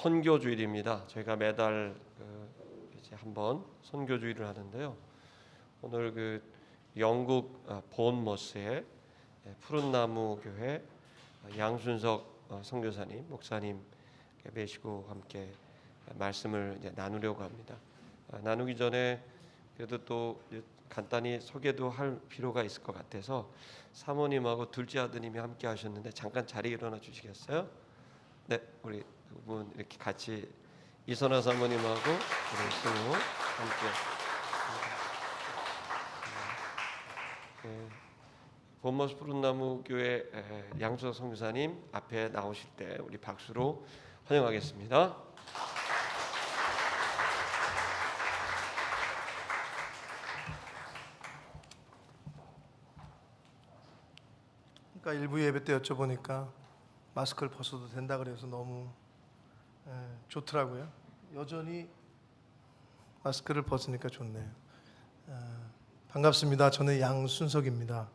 선교주일입니다. 저희가 매달 이제 한번 선교주일을 하는데요. 오늘 영국 본머스의 푸른 나무 교회 양순석 선교사님 목사님 모시고 함께 말씀을 이제 나누려고 합니다. 나누기 전에 그래도 또 간단히 소개도 할 필요가 있을 것 같아서 사모님하고 둘째 아드님이 함께 하셨는데 잠깐 자리에 일어나 주시겠어요? 네, 우리 두 분 이렇게 같이 이선아 사모님하고 우리 승우 함께 본머스 푸른나무 교회 양순석 선교사님 앞에 나오실 때 우리 박수로 환영하겠습니다. 그러니까 일부 예배 때 여쭤보니까 마스크를 벗어도 된다 그래서 너무 좋더라고요. 여전히 마스크를 벗으니까 좋네요. 반갑습니다. 저는 양순석입니다.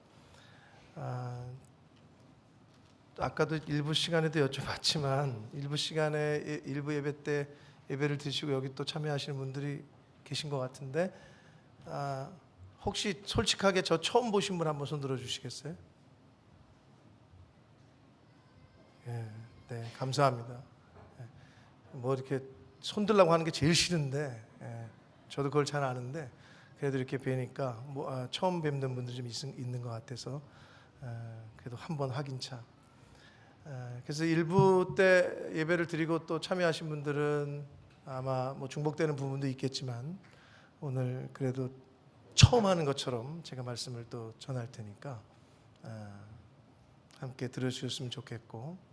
아까도 일부 시간에도 여쭤봤지만 일부 시간에 일부 예배 때 예배를 드시고 여기 또 참여하시는 분들이 계신 것 같은데 혹시 솔직하게 저 처음 보신 분 한번 손 들어주시겠어요? 네, 감사합니다. 뭐 이렇게 손 들라고 하는 게 제일 싫은데 저도 그걸 잘 아는데 그래도 이렇게 뵈니까 처음 뵙는 분들이 좀 있는 것 같아서 그래도 한번 확인차. 그래서 일부 때 예배를 드리고 또 참여하신 분들은 아마 뭐 중복되는 부분도 있겠지만 오늘 그래도 처음 하는 것처럼 제가 말씀을 또 전할 테니까 함께 들어주셨으면 좋겠고,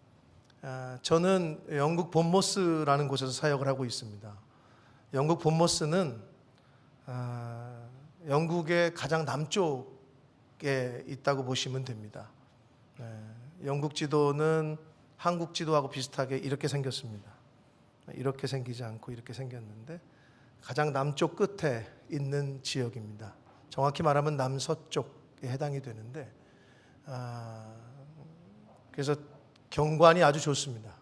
저는 영국 본머스라는 곳에서 사역을 하고 있습니다. 영국 본머스는 영국의 가장 남쪽에 있다고 보시면 됩니다. 영국 지도는 한국 지도하고 비슷하게 이렇게 생겼습니다. 이렇게 생기지 않고 이렇게 생겼는데 가장 남쪽 끝에 있는 지역입니다. 정확히 말하면 남서쪽에 해당이 되는데 그래서 경관이 아주 좋습니다.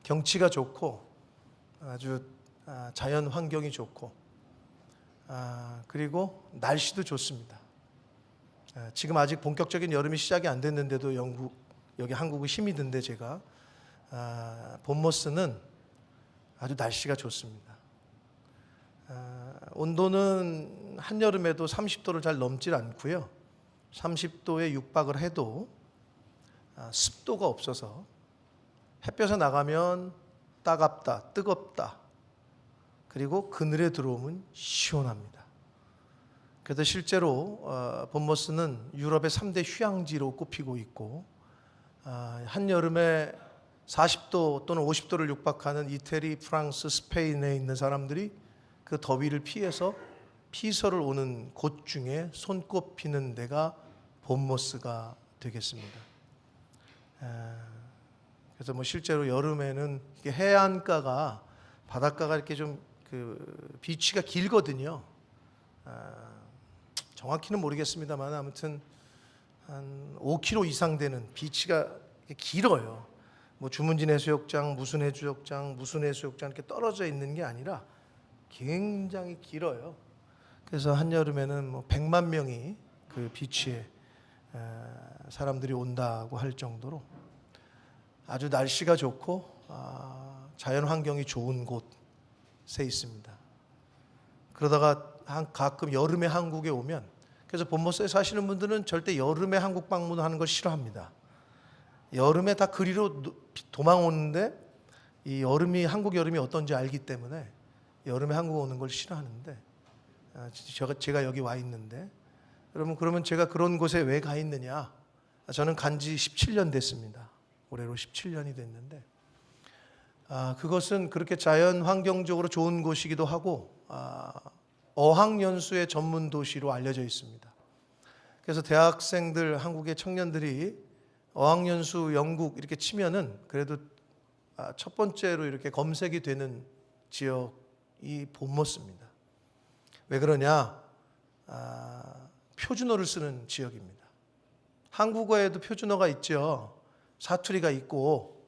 경치가 좋고 아주 자연 환경이 좋고 그리고 날씨도 좋습니다. 지금 아직 본격적인 여름이 시작이 안 됐는데도 여기 한국은 힘이 든데 제가 본머스는 아주 날씨가 좋습니다. 온도는 한여름에도 30도를 잘 넘질 않고요. 30도에 육박을 해도 습도가 없어서 햇볕에 나가면 따갑다, 뜨겁다. 그리고 그늘에 들어오면 시원합니다. 그래서 실제로 본머스는 유럽의 3대 휴양지로 꼽히고 있고 한여름에 40도 또는 50도를 육박하는 이태리, 프랑스, 스페인에 있는 사람들이 그 더위를 피해서 피서를 오는 곳 중에 손꼽히는 데가 본머스가 되겠습니다. 그래서 뭐 실제로 여름에는 해안가가 바닷가가 이렇게 좀 비치가 길거든요. 정확히는 모르겠습니다만 아무튼 한 5km 이상 되는 비치가 길어요. 뭐 주문진 해수욕장, 무슨 해수욕장, 무슨 해수욕장 이렇게 떨어져 있는 게 아니라 굉장히 길어요. 그래서 한여름에는 뭐 100만 명이 그 비치에 사람들이 온다고 할 정도로 아주 날씨가 좋고 자연 환경이 좋은 곳에 있습니다. 그러다가 가끔 여름에 한국에 오면, 그래서 본머스에 사시는 분들은 절대 여름에 한국 방문하는 걸 싫어합니다. 여름에 다 그리로 도망오는데 이 한국 여름이 어떤지 알기 때문에 여름에 한국 오는 걸 싫어하는데 제가 여기 와 있는데 여러분, 그러면 제가 그런 곳에 왜 가 있느냐? 저는 간지 17년 됐습니다. 올해로 17년이 됐는데 그것은 그렇게 자연 환경적으로 좋은 곳이기도 하고 어학연수의 전문 도시로 알려져 있습니다. 그래서 대학생들, 한국의 청년들이 어학연수 영국 이렇게 치면은 그래도 첫 번째로 이렇게 검색이 되는 지역이 본머스입니다. 왜 그러냐? 표준어를 쓰는 지역입니다. 한국어에도 표준어가 있죠. 사투리가 있고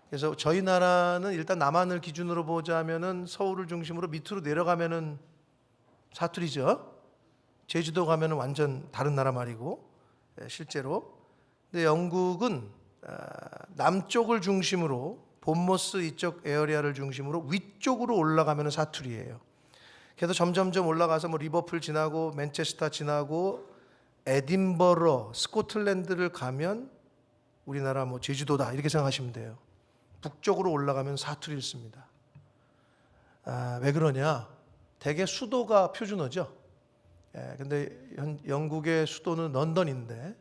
그래서 저희 나라는 일단 남한을 기준으로 보자면은 서울을 중심으로 밑으로 내려가면은 사투리죠. 제주도 가면은 완전 다른 나라 말이고 실제로. 근데 영국은 남쪽을 중심으로 본머스 이쪽 에어리아를 중심으로 위쪽으로 올라가면은 사투리예요. 그래서 점점점 올라가서 뭐 리버풀 지나고 맨체스터 지나고 에딘버러, 스코틀랜드를 가면 우리나라 뭐 제주도다 이렇게 생각하시면 돼요. 북쪽으로 올라가면 사투리를 씁니다. 왜 그러냐? 대개 수도가 표준어죠. 근데 영국의 수도는 런던인데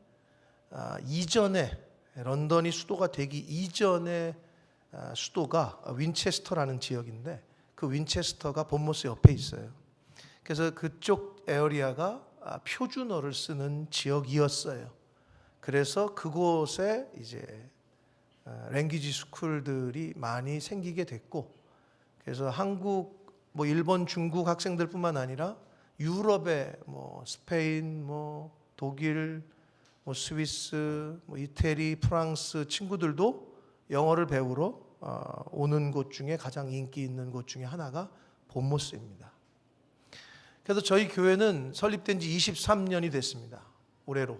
이전에 런던이 수도가 되기 이전에 수도가 윈체스터라는 지역인데 그 윈체스터가 본머스 옆에 있어요. 그래서 그쪽 에어리아가 표준어를 쓰는 지역이었어요. 그래서 그곳에 이제 랭귀지 스쿨들이 많이 생기게 됐고, 그래서 한국, 뭐 일본, 중국 학생들뿐만 아니라 유럽의 뭐 스페인, 뭐 독일, 뭐 스위스, 뭐 이태리, 프랑스 친구들도 영어를 배우러 오는 곳 중에 가장 인기 있는 곳 중에 하나가 본머스입니다. 그래서 저희 교회는 설립된 지 23년이 됐습니다. 올해로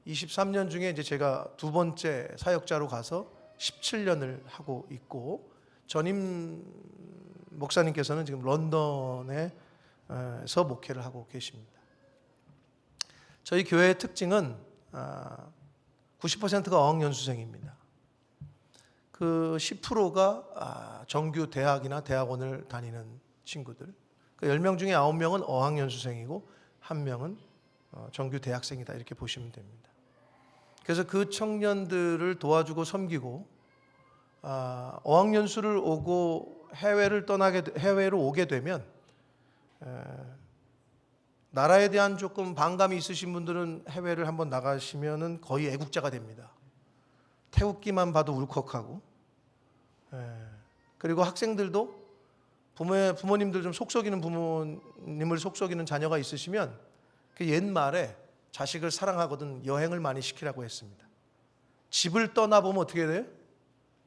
23년 중에 이제 제가 두 번째 사역자로 가서 17년을 하고 있고, 전임 목사님께서는 지금 런던에서 목회를 하고 계십니다. 저희 교회의 특징은 90%가 어학연수생입니다. 그 10%가 정규 대학이나 대학원을 다니는 친구들. 그 10명 중에 9명은 어학연수생이고 1명은 정규 대학생이다 이렇게 보시면 됩니다. 그래서 그 청년들을 도와주고 섬기고 어학연수를 오고 해외로 오게 되면 나라에 대한 조금 반감이 있으신 분들은 해외를 한번 나가시면은 거의 애국자가 됩니다. 태극기만 봐도 울컥하고, 그리고 학생들도 부모님들 좀 속썩이는 부모님을 속썩이는 자녀가 있으시면 그 옛말에 자식을 사랑하거든 여행을 많이 시키라고 했습니다. 집을 떠나보면 어떻게 돼요?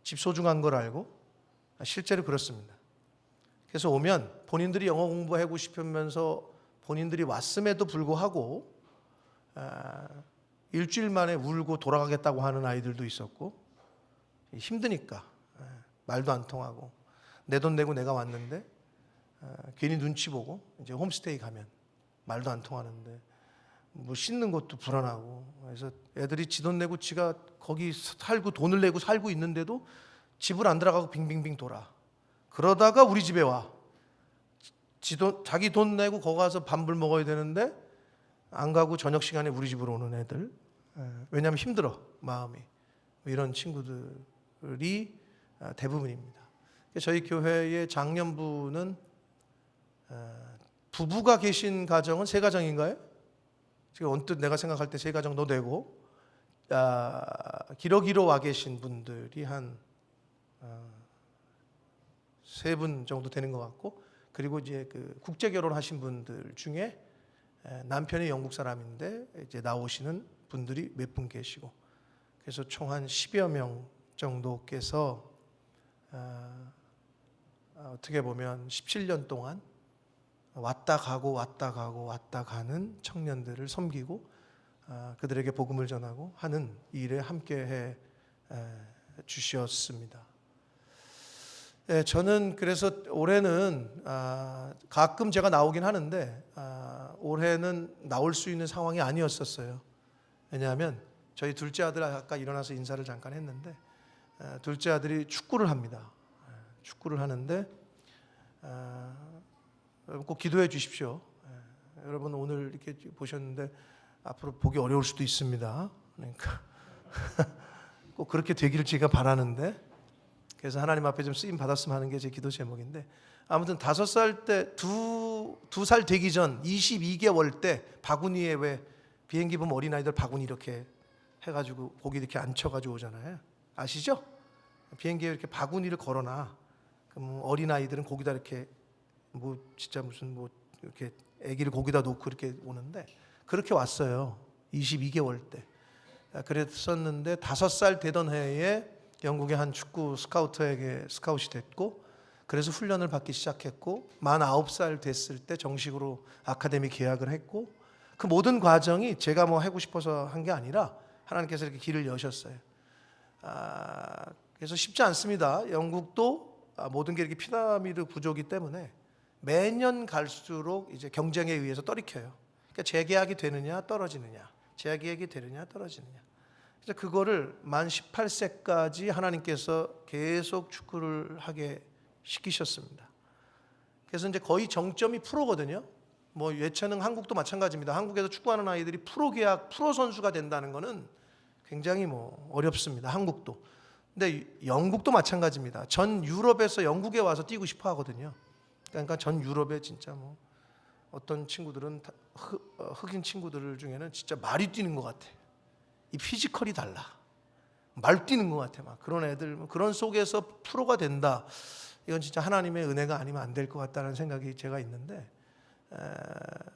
집 소중한 걸 알고. 실제로 그렇습니다. 그래서 오면 본인들이 영어 공부하고 싶으면서 본인들이 왔음에도 불구하고 일주일 만에 울고 돌아가겠다고 하는 아이들도 있었고, 힘드니까 말도 안 통하고 내 돈 내고 내가 왔는데 괜히 눈치 보고 이제 홈스테이 가면 말도 안 통하는데 뭐 씻는 것도 불안하고, 그래서 애들이 지 돈 내고 지가 거기 살고 돈을 내고 살고 있는데도 집을 안 들어가고 빙빙빙 돌아. 그러다가 우리 집에 와. 자기 돈 내고 거기 가서 밥을 먹어야 되는데 안 가고 저녁 시간에 우리 집으로 오는 애들. 왜냐하면 힘들어 마음이. 이런 친구들이 대부분입니다. 저희 교회의 장년부는 부부가 계신 가정은 세 가정인가요? 지금 언뜻 내가 생각할 때 세 가정도 되고, 기러기로 와 계신 분들이 한 세 분 정도 되는 것 같고, 그리고 이제 그 국제 결혼하신 분들 중에 남편이 영국 사람인데 이제 나오시는 분들이 몇 분 계시고, 그래서 총 한 10여 명 정도께서 어떻게 보면 17년 동안 왔다 가고 왔다 가고 왔다 가는 청년들을 섬기고 그들에게 복음을 전하고 하는 일에 함께해 주셨습니다. 저는 그래서 올해는 가끔 제가 나오긴 하는데 올해는 나올 수 있는 상황이 아니었었어요. 왜냐하면 저희 둘째 아들 아까 일어나서 인사를 잠깐 했는데 둘째 아들이 축구를 합니다. 축구를 하는데 꼭 기도해 주십시오. 여러분 오늘 이렇게 보셨는데 앞으로 보기 어려울 수도 있습니다. 그러니까 꼭 그렇게 되기를 제가 바라는데, 그래서 하나님 앞에 좀 쓰임 받았으면 하는 게 제 기도 제목인데, 아무튼 5살 때 2살 되기 전 22개월 때 바구니에 왜 비행기 보면 어린아이들 바구니 이렇게 해가지고 고기 이렇게 앉혀가지고 오잖아요. 아시죠? 비행기에 이렇게 바구니를 걸어놔. 그럼 어린아이들은 거기다 이렇게 뭐 진짜 무슨 뭐 이렇게 아기를 거기다 놓고 이렇게 오는데 그렇게 왔어요. 22개월 때. 그랬었는데 5살 되던 해에 영국의 한 축구 스카우터에게 스카웃이 됐고, 그래서 훈련을 받기 시작했고, 만 9살 됐을 때 정식으로 아카데미 계약을 했고, 그 모든 과정이 제가 뭐 하고 싶어서 한 게 아니라 하나님께서 이렇게 길을 여셨어요. 그래서 쉽지 않습니다. 영국도 모든 게 이렇게 피라미드 구조기 때문에 매년 갈수록 이제 경쟁에 의해서 떨어져요. 그러니까 재계약이 되느냐 떨어지느냐, 재계약이 되느냐 떨어지느냐. 그래서 그거를 만 18세까지 하나님께서 계속 축구를 하게 시키셨습니다. 그래서 이제 거의 정점이 프로거든요. 뭐 예체능 한국도 마찬가지입니다. 한국에서 축구하는 아이들이 프로 계약, 프로 선수가 된다는 거는 굉장히 뭐 어렵습니다. 한국도. 근데 영국도 마찬가지입니다. 전 유럽에서 영국에 와서 뛰고 싶어 하거든요. 그러니까 전 유럽에 진짜 뭐 어떤 친구들은 흑인 친구들 중에는 진짜 말이 뛰는 것 같아. 이 피지컬이 달라. 말 뛰는 것 같아. 막 그런 애들, 그런 속에서 프로가 된다. 이건 진짜 하나님의 은혜가 아니면 안 될 것 같다는 생각이 제가 있는데,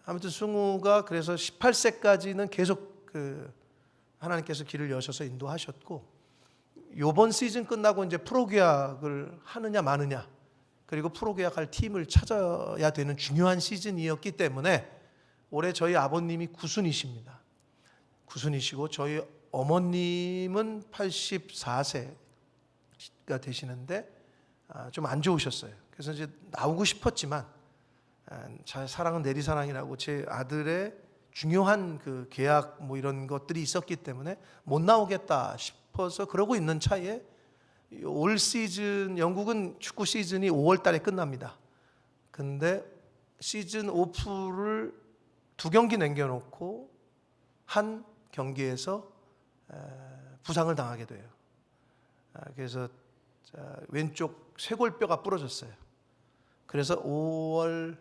아무튼 승우가 그래서 18세까지는 계속 하나님께서 길을 여셔서 인도하셨고, 요번 시즌 끝나고 이제 프로 계약을 하느냐 마느냐, 그리고 프로 계약할 팀을 찾아야 되는 중요한 시즌이었기 때문에 올해 저희 아버님이 구순이십니다. 구순이시고 저희 어머님은 84세가 되시는데 좀 안 좋으셨어요. 그래서 이제 나오고 싶었지만 사랑은 내리사랑이라고 제 아들의 중요한 그 계약 뭐 이런 것들이 있었기 때문에 못 나오겠다 싶어서 그러고 있는 차에 올 시즌, 영국은 축구 시즌이 5월 달에 끝납니다. 근데 시즌 오프를 2경기 남겨놓고 한 경기에서 부상을 당하게 돼요. 그래서 왼쪽 쇄골뼈가 부러졌어요. 그래서 5월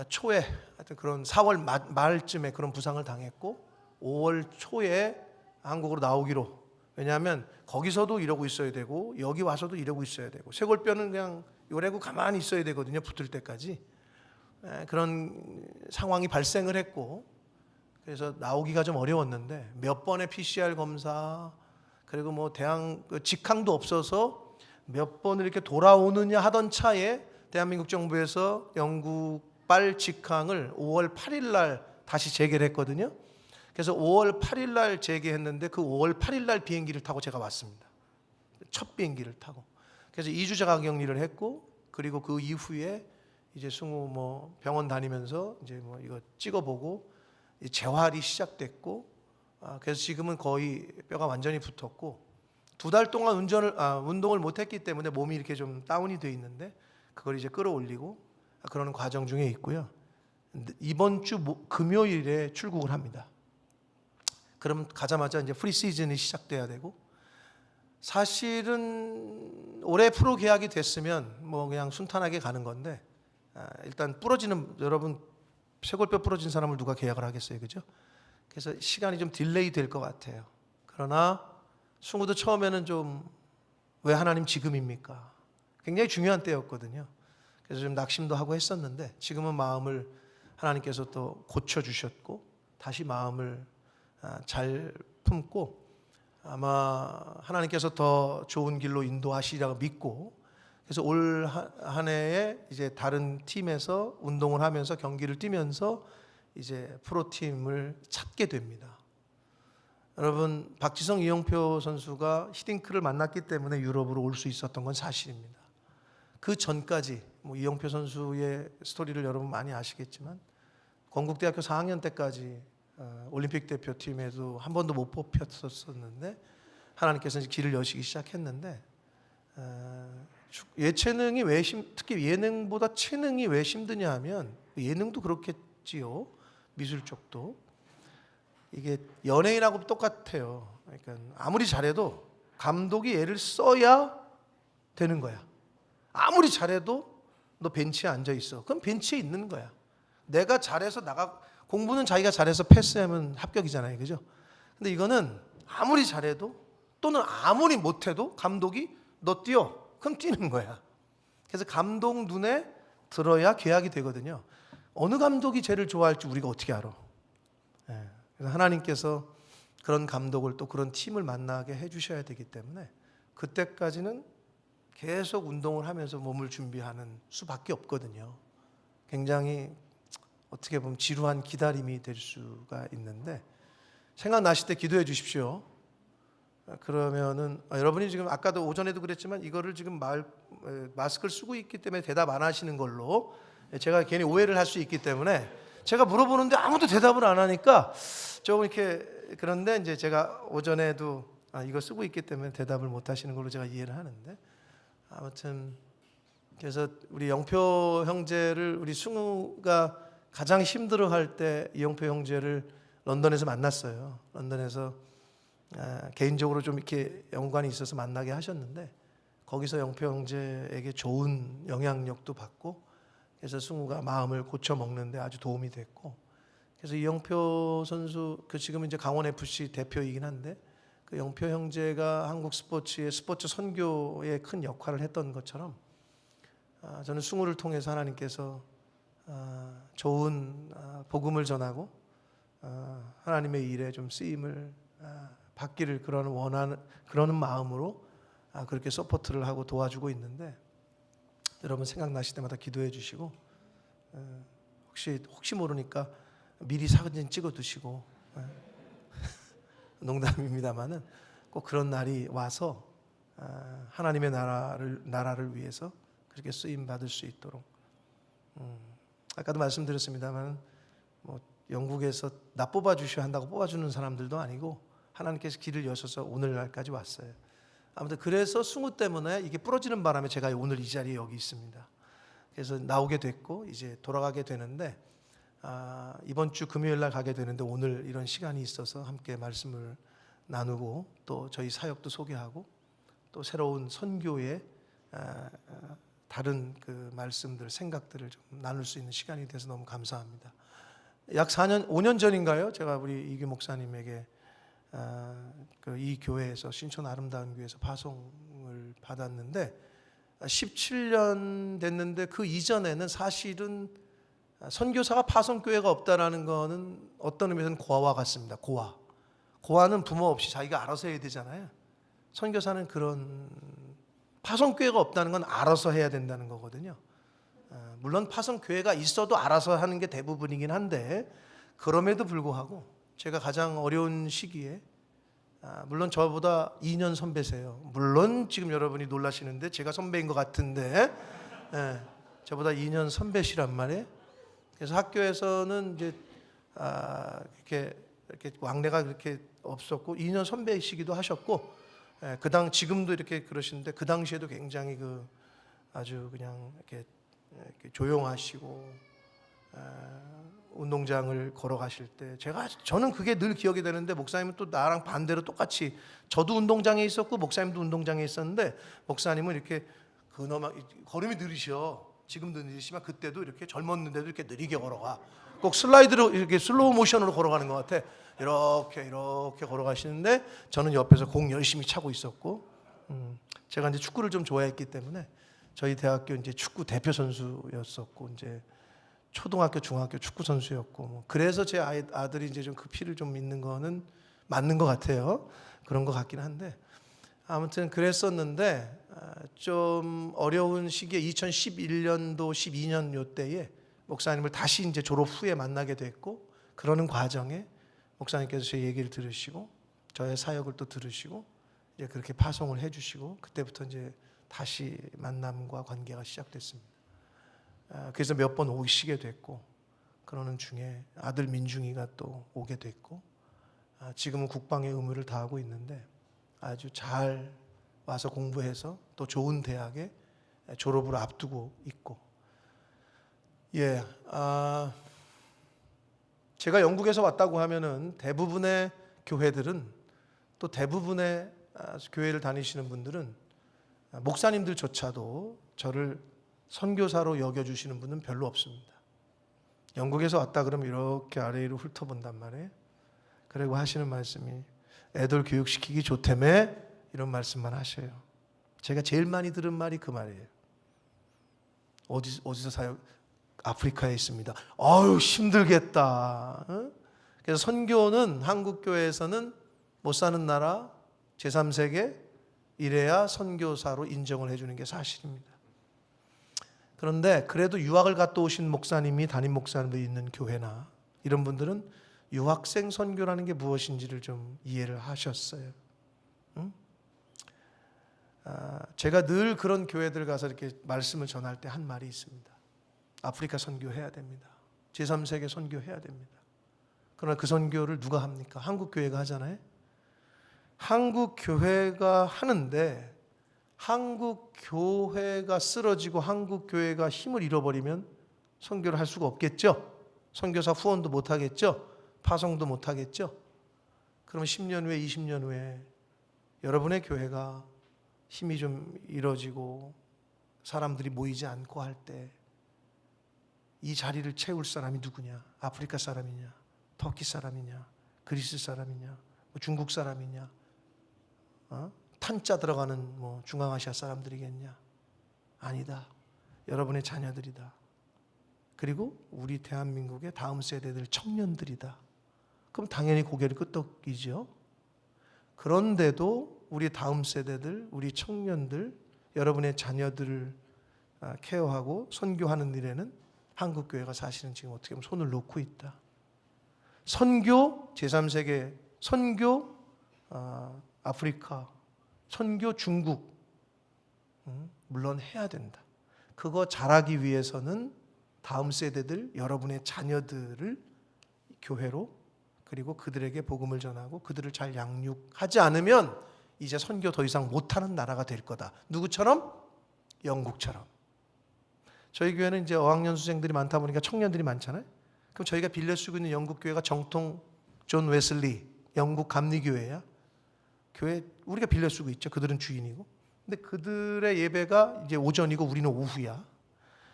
초에 하여튼 그런 4월 말쯤에 그런 부상을 당했고 5월 초에 한국으로 나오기로. 왜냐하면 거기서도 이러고 있어야 되고 여기 와서도 이러고 있어야 되고 쇄골뼈는 그냥 요래고 가만히 있어야 되거든요. 붙을 때까지. 그런 상황이 발생을 했고 그래서 나오기가 좀 어려웠는데 몇 번의 PCR 검사 그리고 뭐 직항도 없어서 몇 번을 이렇게 돌아오느냐 하던 차에 대한민국 정부에서 영국발 직항을 5월 8일 날 다시 재개를 했거든요. 그래서 5월 8일 날 재개했는데 그 5월 8일 날 비행기를 타고 제가 왔습니다. 첫 비행기를 타고. 그래서 2주 자가 격리를 했고 그리고 그 이후에 이제 승우 뭐 병원 다니면서 이제 뭐 이거 찍어보고 재활이 시작됐고 그래서 지금은 거의 뼈가 완전히 붙었고 2달 동안 운동을 못했기 때문에 몸이 이렇게 좀 다운이 돼 있는데 그걸 이제 끌어올리고 그러는 과정 중에 있고요. 이번 주 금요일에 출국을 합니다. 그럼 가자마자 이제 프리 시즌이 시작돼야 되고 사실은 올해 프로 계약이 됐으면 뭐 그냥 순탄하게 가는 건데 일단 여러분 쇄골뼈 부러진 사람을 누가 계약을 하겠어요, 그죠? 그래서 시간이 좀 딜레이 될 것 같아요. 그러나 승우도 처음에는 좀 왜 하나님 지금입니까? 굉장히 중요한 때였거든요. 그래서 좀 낙심도 하고 했었는데 지금은 마음을 하나님께서 또 고쳐주셨고 다시 마음을 잘 품고 아마 하나님께서 더 좋은 길로 인도하시리라고 믿고 그래서 올 한 해에 이제 다른 팀에서 운동을 하면서 경기를 뛰면서 이제 프로팀을 찾게 됩니다. 여러분 박지성 이영표 선수가 히딩크를 만났기 때문에 유럽으로 올 수 있었던 건 사실입니다. 그 전까지 뭐 이영표 선수의 스토리를 여러분 많이 아시겠지만 건국대학교 4학년 때까지 올림픽 대표팀에도 한 번도 못 뽑혔었는데 하나님께서 이제 길을 여시기 시작했는데 예체능이 특히 예능보다 체능이 왜 힘드냐 하면 예능도 그렇겠지요. 미술 쪽도 이게 연예인하고 똑같아요. 그러니까 아무리 잘해도 감독이 애를 써야 되는 거야. 아무리 잘해도 너 벤치에 앉아 있어. 그럼 벤치에 있는 거야. 내가 잘해서 공부는 자기가 잘해서 패스하면 합격이잖아요. 그죠? 근데 이거는 아무리 잘해도 또는 아무리 못해도 감독이 너 뛰어. 그럼 뛰는 거야. 그래서 감독 눈에 들어야 계약이 되거든요. 어느 감독이 쟤를 좋아할지 우리가 어떻게 알아? 그래서 하나님께서 그런 감독을 또 그런 팀을 만나게 해주셔야 되기 때문에 그때까지는 계속 운동을 하면서 몸을 준비하는 수밖에 없거든요. 굉장히 어떻게 보면 지루한 기다림이 될 수가 있는데 생각나실 때 기도해 주십시오. 그러면은 여러분이 지금 아까도 오전에도 그랬지만 이거를 지금 마스크를 쓰고 있기 때문에 대답 안 하시는 걸로 제가 괜히 오해를 할 수 있기 때문에 제가 물어보는데 아무도 대답을 안 하니까 조금 이렇게 그런데 이제 제가 오전에도 이거 쓰고 있기 때문에 대답을 못 하시는 걸로 제가 이해를 하는데 아무튼 그래서 우리 영표 형제를 우리 승우가 가장 힘들어할 때 이영표 형제를 런던에서 만났어요. 런던에서 개인적으로 좀 이렇게 연관이 있어서 만나게 하셨는데 거기서 영표 형제에게 좋은 영향력도 받고 그래서 승우가 마음을 고쳐 먹는데 아주 도움이 됐고 그래서 이영표 선수 그 지금 이제 강원 FC 대표이긴 한데 그 영표 형제가 한국 스포츠의 스포츠 선교에 큰 역할을 했던 것처럼 저는 승우를 통해서 하나님께서 좋은 복음을 전하고 하나님의 일에 좀 쓰임을 받기를 그러는 마음으로 그렇게 서포트를 하고 도와주고 있는데 여러분 생각나실 때마다 기도해 주시고 혹시 모르니까 미리 사진 찍어 두시고 농담입니다만은 꼭 그런 날이 와서 하나님의 나라를 위해서 그렇게 쓰임 받을 수 있도록 아까도 말씀드렸습니다만 뭐 영국에서 나 뽑아 주셔야 한다고 뽑아 주는 사람들도 아니고 하나님께서 길을 여셔서 오늘날까지 왔어요. 아무튼 그래서 승우 때문에 이게 부러지는 바람에 제가 오늘 이 자리에 여기 있습니다. 그래서 나오게 됐고 이제 돌아가게 되는데 이번 주 금요일 날 가게 되는데 오늘 이런 시간이 있어서 함께 말씀을 나누고 또 저희 사역도 소개하고 또 새로운 선교의 다른 그 말씀들 생각들을 좀 나눌 수 있는 시간이 돼서 너무 감사합니다. 약 5년 전인가요? 제가 우리 이규 목사님에게 이 교회에서 신촌 아름다운 교회에서 파송을 받았는데 17년 됐는데 그 이전에는 사실은 선교사가 파송교회가 없다라는 거는 어떤 의미에서는 고아와 같습니다. 고아는 부모 없이 자기가 알아서 해야 되잖아요. 선교사는 그런 파송교회가 없다는 건 알아서 해야 된다는 거거든요. 물론 파송교회가 있어도 알아서 하는 게 대부분이긴 한데 그럼에도 불구하고 제가 가장 어려운 시기에 물론 저보다 2년 선배세요. 물론 지금 여러분이 놀라시는데 제가 선배인 것 같은데 저보다 2년 선배시란 말이에요. 그래서 학교에서는 이제 이렇게 왕래가 그렇게 없었고 2년 선배이시기도 하셨고 지금도 이렇게 그러시는데 그 당시에도 굉장히 아주 그냥 이렇게 조용하시고 운동장을 걸어가실 때 저는 그게 늘 기억이 되는데 목사님은 또 나랑 반대로 똑같이 저도 운동장에 있었고 목사님도 운동장에 있었는데 목사님은 이렇게 걸음이 느리셔. 지금도 느리시지만 그때도 이렇게 젊었는데도 이렇게 느리게 걸어가. 꼭 슬라이드로 이렇게 슬로우 모션으로 걸어가는 것 같아. 이렇게 걸어가시는데 저는 옆에서 공 열심히 차고 있었고 제가 이제 축구를 좀 좋아했기 때문에 저희 대학교 이제 축구 대표 선수였었고 이제 초등학교, 중학교 축구 선수였고 그래서 제 아들이 이제 좀 그 피를 좀 있는 거는 맞는 것 같아요. 그런 것 같긴 한데 아무튼 그랬었는데 좀 어려운 시기에 2011년도 12년 요 때에 목사님을 다시 이제 졸업 후에 만나게 됐고 그러는 과정에 목사님께서 제 얘기를 들으시고 저의 사역을 또 들으시고 이제 그렇게 파송을 해주시고 그때부터 이제 다시 만남과 관계가 시작됐습니다. 그래서 몇 번 오시게 됐고 그러는 중에 아들 민중이가 또 오게 됐고 지금은 국방의 의무를 다하고 있는데 아주 잘 와서 공부해서 또 좋은 대학에 졸업을 앞두고 있고 제가 영국에서 왔다고 하면은 대부분의 교회들은 또 대부분의 교회를 다니시는 분들은 목사님들조차도 저를 선교사로 여겨주시는 분은 별로 없습니다. 영국에서 왔다 그러면 이렇게 아래로 훑어본단 말이에요. 그리고 하시는 말씀이 애들 교육시키기 좋다며 이런 말씀만 하셔요. 제가 제일 많이 들은 말이 그 말이에요. 어디서 사역? 아프리카에 있습니다. 아유 힘들겠다. 그래서 선교는 한국 교회에서는 못 사는 나라 제3세계 이래야 선교사로 인정을 해주는 게 사실입니다. 그런데 그래도 유학을 갔다 오신 목사님이 담임 목사님도 있는 교회나 이런 분들은 유학생 선교라는 게 무엇인지를 좀 이해를 하셨어요. 응? 제가 늘 그런 교회들 가서 이렇게 말씀을 전할 때 한 말이 있습니다. 아프리카 선교해야 됩니다. 제3세계 선교해야 됩니다. 그러나 그 선교를 누가 합니까? 한국 교회가 하잖아요. 한국 교회가 하는데 한국 교회가 쓰러지고 한국 교회가 힘을 잃어버리면 선교를 할 수가 없겠죠. 선교사 후원도 못 하겠죠. 파송도 못 하겠죠. 그러면 10년 후에 20년 후에 여러분의 교회가 힘이 좀 잃어지고 사람들이 모이지 않고 할 때 이 자리를 채울 사람이 누구냐? 아프리카 사람이냐? 터키 사람이냐? 그리스 사람이냐? 중국 사람이냐? 탄자 들어가는 중앙아시아 사람들이겠냐? 아니다. 여러분의 자녀들이다. 그리고 우리 대한민국의 다음 세대들 청년들이다. 그럼 당연히 고개를 끄덕이죠. 그런데도 우리 다음 세대들, 우리 청년들, 여러분의 자녀들을 케어하고 선교하는 일에는 한국 교회가 사실은 지금 어떻게 보면 손을 놓고 있다. 선교 제3세계, 선교 아프리카, 선교 중국 물론 해야 된다. 그거 잘하기 위해서는 다음 세대들, 여러분의 자녀들을 교회로 그리고 그들에게 복음을 전하고 그들을 잘 양육하지 않으면 이제 선교 더 이상 못하는 나라가 될 거다. 누구처럼? 영국처럼. 저희 교회는 이제 어학연수생들이 많다 보니까 청년들이 많잖아요. 그럼 저희가 빌려 쓰고 있는 영국 교회가 정통 존 웨슬리 영국 감리교회야. 교회 우리가 빌려 쓰고 있죠. 그들은 주인이고. 근데 그들의 예배가 이제 오전이고 우리는 오후야.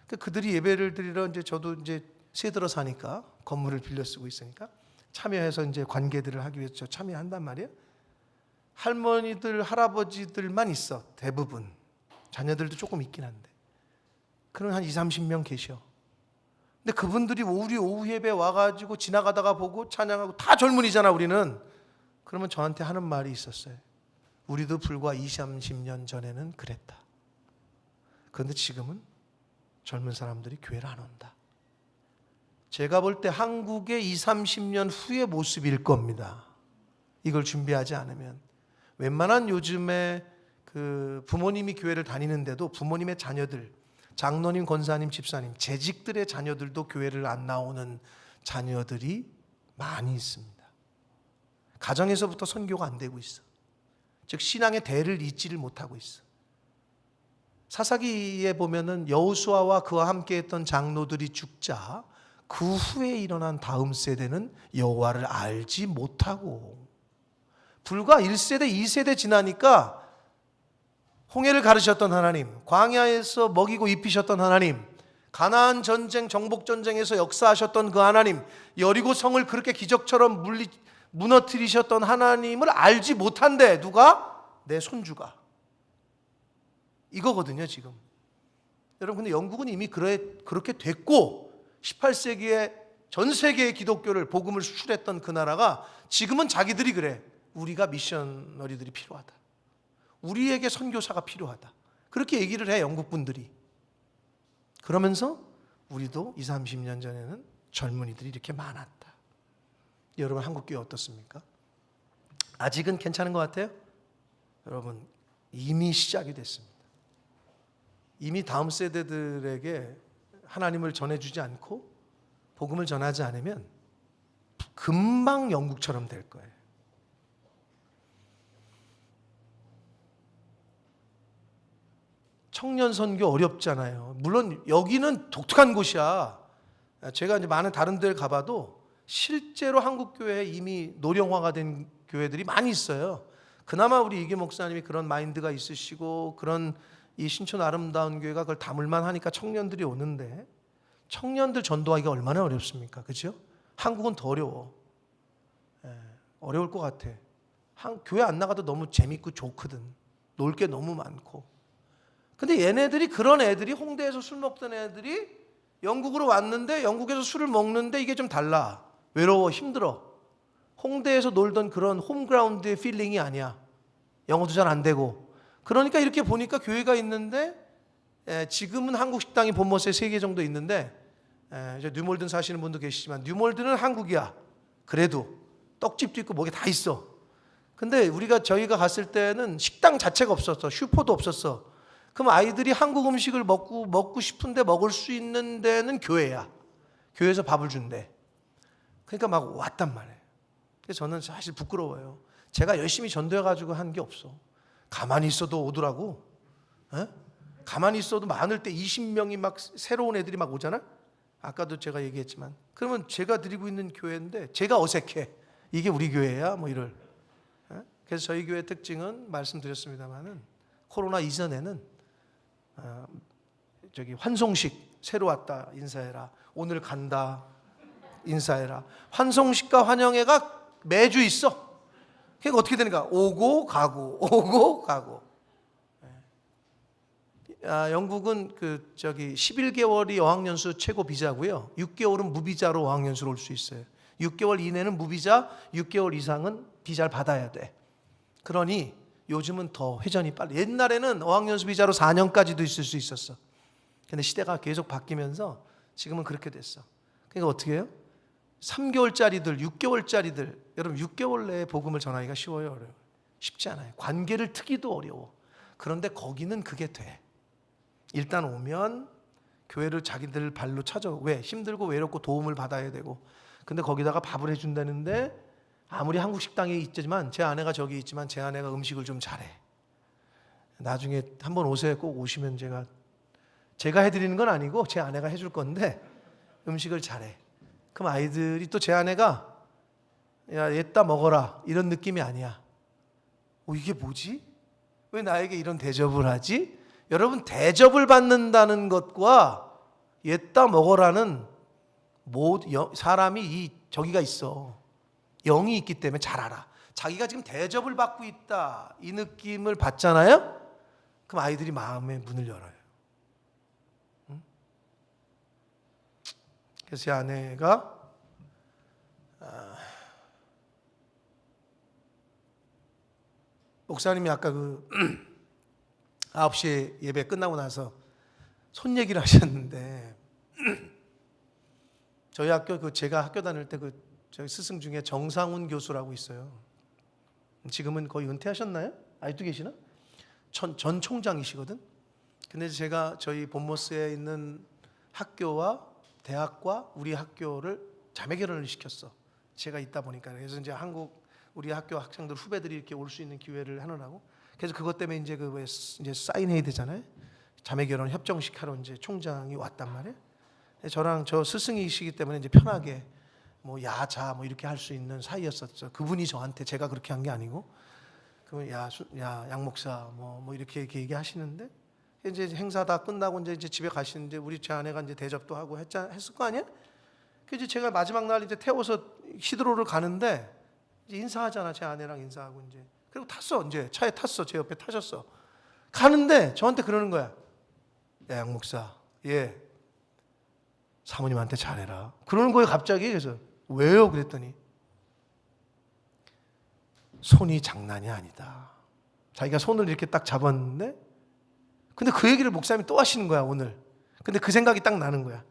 그들이 예배를 드리러 이제 저도 이제 새들어 사니까 건물을 빌려 쓰고 있으니까 참여해서 이제 관계들을 하기 위해서 저 참여한단 말이에요. 할머니들, 할아버지들만 있어. 대부분. 자녀들도 조금 있긴 한데. 그런 한 20, 30명 계셔. 근데 그분들이 우리 오후 예배 와가지고 지나가다가 보고 찬양하고 다 젊은이잖아 우리는. 그러면 저한테 하는 말이 있었어요. 우리도 불과 20, 30년 전에는 그랬다. 그런데 지금은 젊은 사람들이 교회를 안 온다. 제가 볼 때 한국의 20, 30년 후의 모습일 겁니다. 이걸 준비하지 않으면. 웬만한 요즘에 그 부모님이 교회를 다니는데도 부모님의 자녀들, 장로님, 권사님, 집사님, 재직들의 자녀들도 교회를 안 나오는 자녀들이 많이 있습니다. 가정에서부터 선교가 안 되고 있어. 즉 신앙의 대를 잇지를 못하고 있어. 사사기에 보면은 여호수아와 그와 함께했던 장로들이 죽자 그 후에 일어난 다음 세대는 여호와를 알지 못하고 불과 1세대, 2세대 지나니까 홍해를 가르셨던 하나님, 광야에서 먹이고 입히셨던 하나님, 가나안 전쟁, 정복 전쟁에서 역사하셨던 그 하나님, 여리고 성을 그렇게 기적처럼 무너뜨리셨던 하나님을 알지 못한대. 누가? 내 손주가. 이거거든요 지금. 여러분 근데 영국은 이미 그렇게 됐고 18세기에 전 세계의 기독교를 복음을 수출했던 그 나라가 지금은 자기들이 그래. 우리가 미셔너리들이 필요하다. 우리에게 선교사가 필요하다. 그렇게 얘기를 해 영국 분들이. 그러면서 우리도 20, 30년 전에는 젊은이들이 이렇게 많았다. 여러분 한국 교회 어떻습니까? 아직은 괜찮은 것 같아요? 여러분 이미 시작이 됐습니다. 이미 다음 세대들에게 하나님을 전해주지 않고 복음을 전하지 않으면 금방 영국처럼 될 거예요. 청년 선교 어렵잖아요. 물론 여기는 독특한 곳이야. 제가 이제 많은 다른 데를 가봐도 실제로 한국 교회에 이미 노령화가 된 교회들이 많이 있어요. 그나마 우리 이계 목사님이 그런 마인드가 있으시고 그런 이 신촌 아름다운 교회가 그걸 담을만 하니까 청년들이 오는데 청년들 전도하기가 얼마나 어렵습니까? 그렇죠? 한국은 더 어려워. 어려울 것 같아. 교회 안 나가도 너무 재밌고 좋거든. 놀 게 너무 많고. 근데 얘네들이 그런 애들이 홍대에서 술 먹던 애들이 영국으로 왔는데 영국에서 술을 먹는데 이게 좀 달라. 외로워, 힘들어. 홍대에서 놀던 그런 홈그라운드의 필링이 아니야. 영어도 잘 안 되고. 그러니까 이렇게 보니까 교회가 있는데 지금은 한국 식당이 본머스에 3개 정도 있는데 이제 뉴몰든 사시는 분도 계시지만 뉴몰든은 한국이야. 그래도 떡집도 있고 뭐게 다 있어. 근데 저희가 갔을 때는 식당 자체가 없었어. 슈퍼도 없었어. 그럼 아이들이 한국 음식을 먹고 싶은데 먹을 수 있는 데는 교회야. 교회에서 밥을 준대. 그러니까 막 왔단 말이에요. 그래서 저는 사실 부끄러워요. 제가 열심히 전도해가지고 한 게 없어. 가만히 있어도 오더라고. 에? 가만히 있어도 많을 때 20명이 막 새로운 애들이 막 오잖아. 아까도 제가 얘기했지만 그러면 제가 드리고 있는 교회인데 제가 어색해. 이게 우리 교회야? 뭐 이럴. 에? 그래서 저희 교회 특징은 말씀드렸습니다마는 코로나 이전에는 환송식 새로 왔다 인사해라. 오늘 간다 인사해라. 환송식과 환영회가 매주 있어. 그러니까 어떻게 되는가? 오고 가고 오고 가고. 영국은 11개월이 어학연수 최고 비자고요. 6개월은 무비자로 어학연수로 올 수 있어요. 6개월 이내는 무비자, 6개월 이상은 비자를 받아야 돼. 그러니 요즘은 더 회전이 빨리. 옛날에는 어학연수 비자로 4년까지도 있을 수 있었어. 근데 시대가 계속 바뀌면서 지금은 그렇게 됐어. 그러니까 어떻게 해요? 3개월짜리들, 6개월짜리들, 여러분 6개월 내에 복음을 전하기가 쉬워요, 어려워요? 쉽지 않아요. 관계를 트기도 어려워. 그런데 거기는 그게 돼. 일단 오면 교회를 자기들 발로 찾아. 왜? 힘들고 외롭고 도움을 받아야 되고. 근데 거기다가 밥을 해준다는데 아무리 한국 식당에 있지만 제 아내가 저기 있지만 제 아내가 음식을 좀 잘해. 나중에 한번 오세요. 꼭 오시면 제가 해드리는 건 아니고 제 아내가 해줄 건데 음식을 잘해. 그럼 아이들이 또 제 아내가 야 얘따 먹어라 이런 느낌이 아니야. 이게 뭐지? 왜 나에게 이런 대접을 하지? 여러분 대접을 받는다는 것과 얘따 먹어라는 사람이 저기가 있어. 영이 있기 때문에 잘 알아. 자기가 지금 대접을 받고 있다 이 느낌을 받잖아요. 그럼 아이들이 마음의 문을 열어요. 그래서 제 아내가 목사님이 아까 9시에 예배 끝나고 나서 손 얘기를 하셨는데 저희 학교 제가 학교 다닐 때 저희 스승 중에 정상훈 교수라고 있어요. 지금은 거의 은퇴하셨나요? 아직도 계시나? 전 총장이시거든. 근데 제가 저희 본모스에 있는 학교와 대학과 우리 학교를 자매 결혼을 시켰어. 제가 있다 보니까. 그래서 이제 우리 학교 학생들 후배들이 이렇게 올 수 있는 기회를 하느라고. 그래서 그것 때문에 이제 이제 사인해야 되잖아요. 자매 결혼 협정식 하러 이제 총장이 왔단 말이에요. 저랑 저 스승이시기 때문에 이제 편하게 야자 이렇게 할 수 있는 사이였었죠. 그분이 저한테 제가 그렇게 한 게 아니고 그러면 양 목사 이렇게 얘기하시는데 이제 행사 다 끝나고 이제 집에 가시는데 우리 제 아내가 이제 대접도 하고 했을 거 아니야? 그래서 제가 마지막 날 이제 태워서 히드로를 가는데 이제 인사하잖아. 제 아내랑 인사하고 이제 그리고 탔어. 이제 차에 탔어. 제 옆에 타셨어. 가는데 저한테 그러는 거야. 야, 양 목사, 사모님한테 잘해라. 그러는 거예요 갑자기. 그래서 왜요? 그랬더니 손이 장난이 아니다. 자기가 손을 이렇게 딱 잡았는데 근데 그 얘기를 목사님이 또 하시는 거야 오늘. 근데 그 생각이 딱 나는 거야.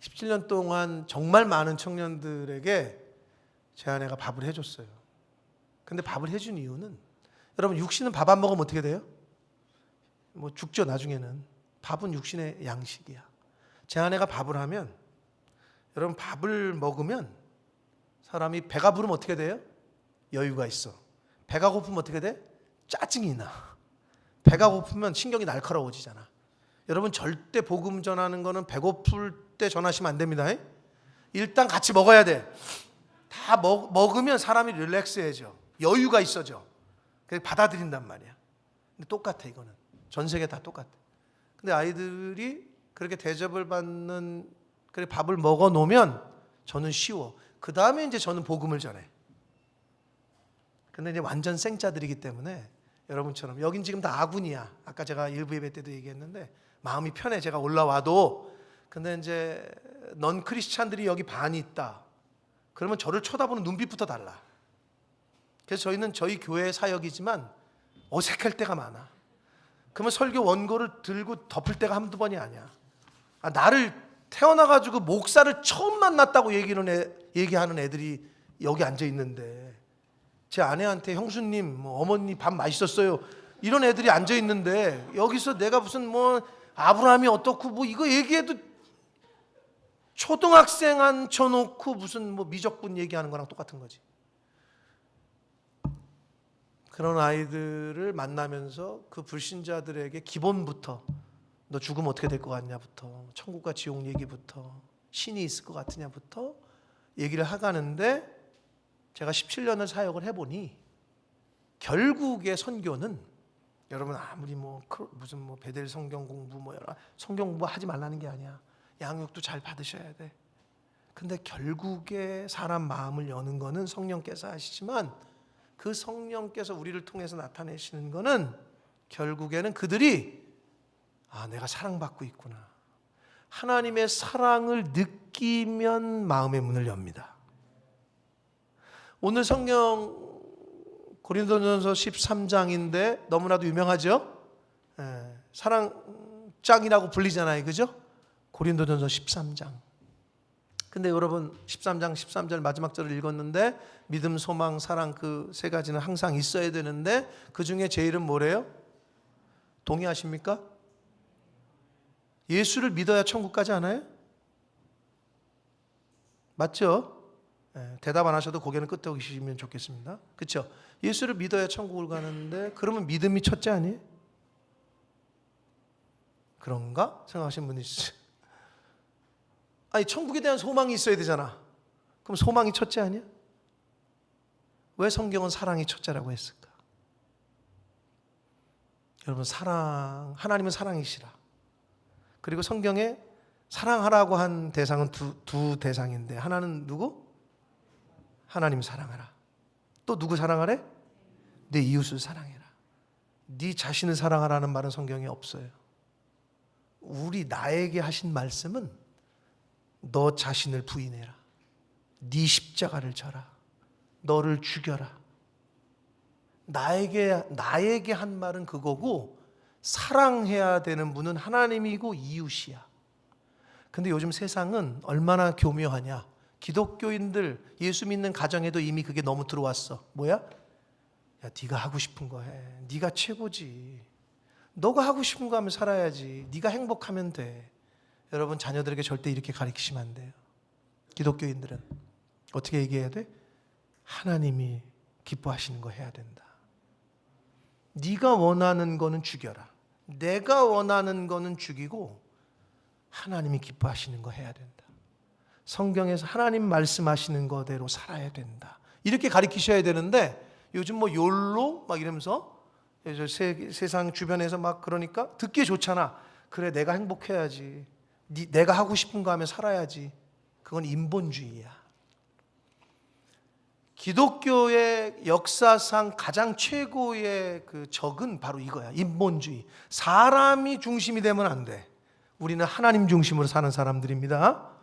17년 동안 정말 많은 청년들에게 제 아내가 밥을 해줬어요. 근데 밥을 해준 이유는 여러분 육신은 밥 안 먹으면 어떻게 돼요? 죽죠 나중에는. 밥은 육신의 양식이야. 제 아내가 밥을 하면 여러분 밥을 먹으면 사람이 배가 부르면 어떻게 돼요? 여유가 있어. 배가 고프면 어떻게 돼? 짜증이 나. 배가 고프면 신경이 날카로워지잖아. 여러분 절대 복음 전하는 거는 배고플 때 전하시면 안 됩니다. 일단 같이 먹어야 돼. 다 먹으면 사람이 릴렉스해져. 여유가 있어져. 그래서 받아들인단 말이야. 근데 똑같아 이거는. 전 세계 다 똑같아. 근데 아이들이 그렇게 대접을 받는 그렇게 밥을 먹어 놓으면 저는 쉬워. 그 다음에 이제 저는 복음을 전해. 근데 이제 완전 생짜들이기 때문에 여러분처럼 여긴 지금 다 아군이야. 아까 제가 일부 예배 때도 얘기했는데 마음이 편해. 제가 올라와도. 근데 이제 넌 크리스찬들이 여기 반이 있다. 그러면 저를 쳐다보는 눈빛부터 달라. 그래서 저희는 저희 교회 사역이지만 어색할 때가 많아. 그러면 설교 원고를 들고 덮을 때가 한두 번이 아니야. 나를 태어나가지고 목사를 처음 만났다고 얘기하는 애들이 여기 앉아 있는데, 제 아내한테 형수님, 뭐 어머니 밥 맛있었어요, 이런 애들이 앉아 있는데, 여기서 내가 무슨 뭐 아브라함이 어떻고 뭐 이거 얘기해도 초등학생 앉혀놓고 무슨 뭐 미적분 얘기하는 거랑 똑같은 거지. 그런 아이들을 만나면서 그 불신자들에게 기본부터 너 죽으면 어떻게 될 것 같냐부터, 천국과 지옥 얘기부터, 신이 있을 것 같으냐부터 얘기를 하가는데, 제가 17년을 사역을 해보니 결국의 선교는, 여러분 아무리 무슨 베델 성경 공부 성경 공부 하지 말라는 게 아니야. 양육도 잘 받으셔야 돼. 근데 결국에 사람 마음을 여는 거는 성령께서 하시지만, 그 성령께서 우리를 통해서 나타내시는 거는 결국에는 그들이 내가 사랑받고 있구나, 하나님의 사랑을 느끼면 마음의 문을 엽니다. 오늘 성경 고린도전서 13장인데 너무나도 유명하죠? 사랑장이라고 불리잖아요, 그죠? 고린도전서 13장. 근데 여러분 13장 13절 마지막 절을 읽었는데, 믿음, 소망, 사랑, 그 세 가지는 항상 있어야 되는데, 그 중에 제일은 뭐래요? 동의하십니까? 예수를 믿어야 천국 가지 않아요? 맞죠? 대답 안 하셔도 고개는 끄덕이시면 좋겠습니다. 그렇죠? 예수를 믿어야 천국을 가는데, 그러면 믿음이 첫째 아니에요? 그런가? 생각하시는 분이 있어요. 천국에 대한 소망이 있어야 되잖아. 그럼 소망이 첫째 아니야? 왜 성경은 사랑이 첫째라고 했을까? 여러분, 하나님은 사랑이시라. 그리고 성경에 사랑하라고 한 대상은 두 대상인데, 하나는 누구? 하나님 사랑하라. 또 누구 사랑하래? 내 이웃을 사랑해라. 네 자신을 사랑하라는 말은 성경에 없어요. 나에게 하신 말씀은 너 자신을 부인해라. 네 십자가를 져라. 너를 죽여라. 나에게 한 말은 그거고, 사랑해야 되는 분은 하나님이고 이웃이야. 근데 요즘 세상은 얼마나 교묘하냐. 기독교인들, 예수 믿는 가정에도 이미 그게 너무 들어왔어. 뭐야? 야, 네가 하고 싶은 거 해. 네가 최고지. 너가 하고 싶은 거 하면 살아야지. 네가 행복하면 돼. 여러분, 자녀들에게 절대 이렇게 가르치시면 안 돼요. 기독교인들은 어떻게 얘기해야 돼? 하나님이 기뻐하시는 거 해야 된다. 네가 원하는 거는 죽여라. 내가 원하는 거는 죽이고 하나님이 기뻐하시는 거 해야 된다. 성경에서 하나님 말씀하시는 거대로 살아야 된다. 이렇게 가르치셔야 되는데, 요즘 욜로 막 이러면서 세상 주변에서 막 그러니까 듣기 좋잖아. 그래, 내가 행복해야지. 내가 하고 싶은 거 하면 살아야지. 그건 인본주의야. 기독교의 역사상 가장 최고의 그 적은 바로 이거야. 인본주의. 사람이 중심이 되면 안 돼. 우리는 하나님 중심으로 사는 사람들입니다.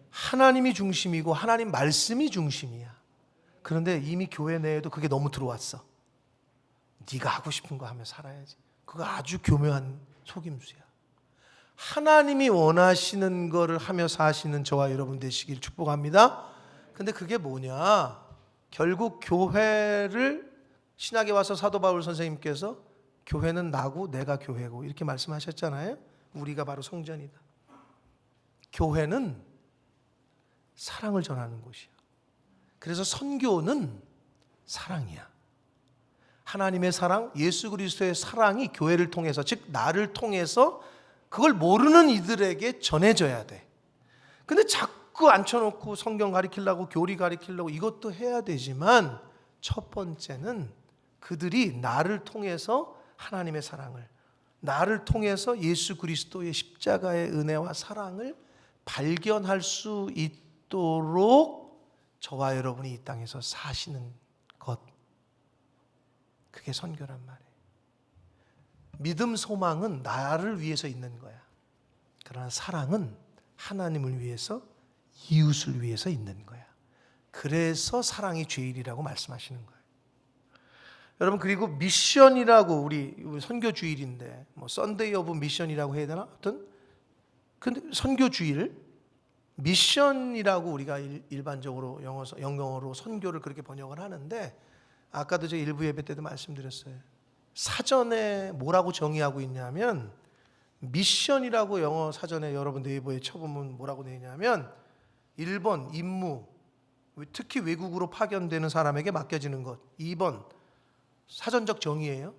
하나님이 중심이고 하나님 말씀이 중심이야. 그런데 이미 교회 내에도 그게 너무 들어왔어. 네가 하고 싶은 거 하면 살아야지. 그거 아주 교묘한 속임수야. 하나님이 원하시는 거를 하며 사시는 저와 여러분 되시길 축복합니다. 근데 그게 뭐냐? 결국 교회를, 신약에 와서 사도 바울 선생님께서 교회는 나고 내가 교회고 이렇게 말씀하셨잖아요. 우리가 바로 성전이다. 교회는 사랑을 전하는 곳이야. 그래서 선교는 사랑이야. 하나님의 사랑, 예수 그리스도의 사랑이 교회를 통해서, 즉 나를 통해서 그걸 모르는 이들에게 전해져야 돼. 근데 자꾸 앉혀놓고 성경 가리키려고, 교리 가리키려고 이것도 해야 되지만, 첫 번째는 그들이 나를 통해서 하나님의 사랑을, 나를 통해서 예수 그리스도의 십자가의 은혜와 사랑을 발견할 수 있도록 저와 여러분이 이 땅에서 사시는 것, 그게 선교란 말이에요. 믿음, 소망은 나를 위해서 있는 거야. 그러나 사랑은 하나님을 위해서, 이웃을 위해서 있는 거야. 그래서 사랑이 제일이라고 말씀하시는 거예요. 여러분, 그리고 미션이라고 우리 선교 주일인데 뭐 썬데이 오브 미션이라고 해야 되나? 어떤 근데 선교 주일 미션이라고 우리가 일반적으로 영어로 선교를 그렇게 번역을 하는데, 아까도 제가 일부 예배 때도 말씀드렸어요. 사전에 뭐라고 정의하고 있냐면, 미션이라고 영어 사전에 여러분 네이버에 쳐보면 뭐라고 되어 있냐면 1번 임무, 특히 외국으로 파견되는 사람에게 맡겨지는 것. 2번 사전적 정의예요.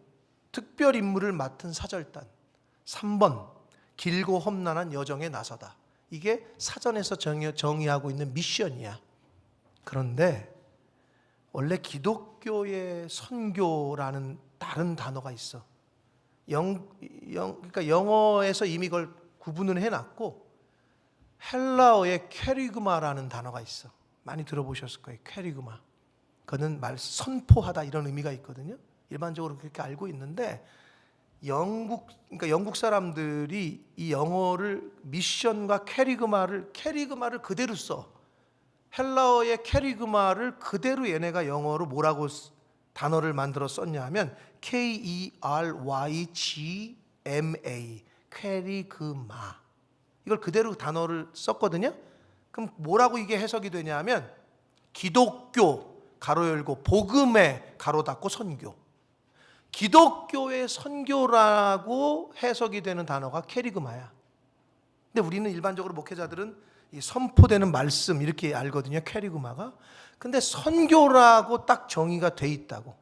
특별 임무를 맡은 사절단. 3번 길고 험난한 여정에 나서다. 이게 사전에서 정의하고 있는 미션이야. 그런데 원래 기독교의 선교라는 다른 단어가 있어. 그러니까 영어에서 이미 그걸 구분을 해놨고, 헬라어의 퀘리그마라는 단어가 있어. 많이 들어보셨을 거예요. 퀘리그마. 그거는 선포하다 이런 의미가 있거든요. 일반적으로 그렇게 알고 있는데, 그러니까 영국 사람들이 이 영어를 미션과 캐리그마를 그대로 써. 헬라어의 캐리그마를 그대로 얘네가 영어로 뭐라고 단어를 만들어 썼냐 하면 KERYGMA, 캐리그마. 이걸 그대로 단어를 썼거든요. 그럼 뭐라고 이게 해석이 되냐 하면 기독교 가로 열고 복음의 가로 닫고 선교. 기독교의 선교라고 해석이 되는 단어가 캐리그마야. 근데 우리는 일반적으로 목회자들은 이 선포되는 말씀 이렇게 알거든요. 캐리그마가. 근데 선교라고 딱 정의가 돼 있다고.